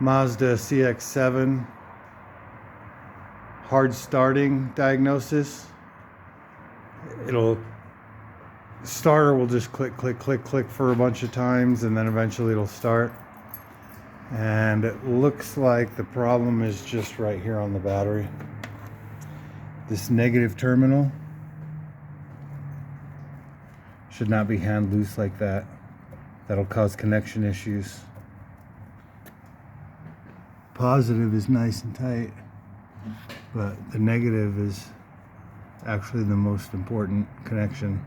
Mazda cx7 hard starting diagnosis. Starter will just click for a bunch of times, and then eventually it'll start. And it looks like the problem is just right here on the battery. This negative terminal should not be hand loose like that. That'll cause connection issues. Positive is nice and tight, but the negative is actually the most important connection.